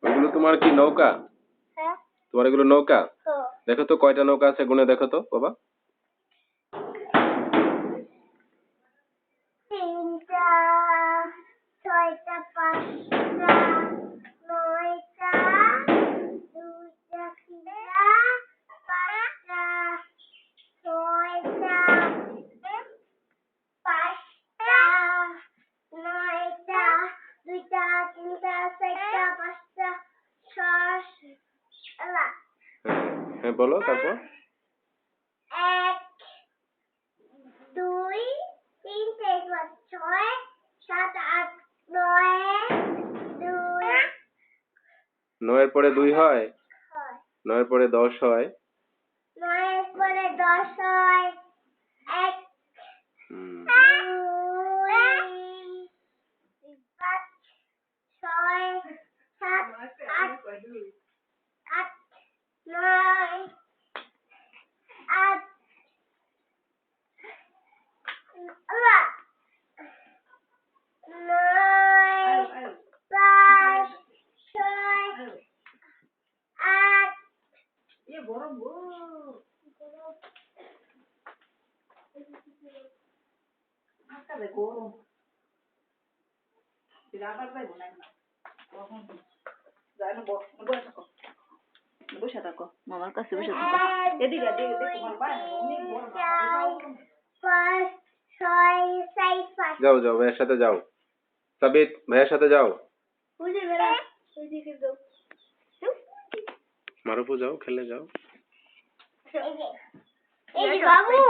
ওগুলো তোমার কি নৌকা? হ্যাঁ। তোমার এগুলো নৌকা? দেখো তো কয়টা নৌকা আছে, গুনে দেখো তো বাবা। 3টা 6টা 5টা 9টা 2টা 3টা 5টা 6টা 5টা 9টা 2টা 3টা 4টা 5টা 6 হ্যাঁ বলো তারপর। 1 2 3 4 5 6 7 8 9 2 9 এর পরে 2 হয়, 9 এর পরে 10 হয়, 9 এর পরে 10 হয়, 1 2 5 6 7 8 8 9 8 বসে থাকো, মামার কাছে বসে থাকো। এদিকে যাও যাও ভাইয়ের সাথে যাও। সাবিত ভাইয়ের সাথে যাও। মারুফু যাও, খেলে যাও। এই যে বাবু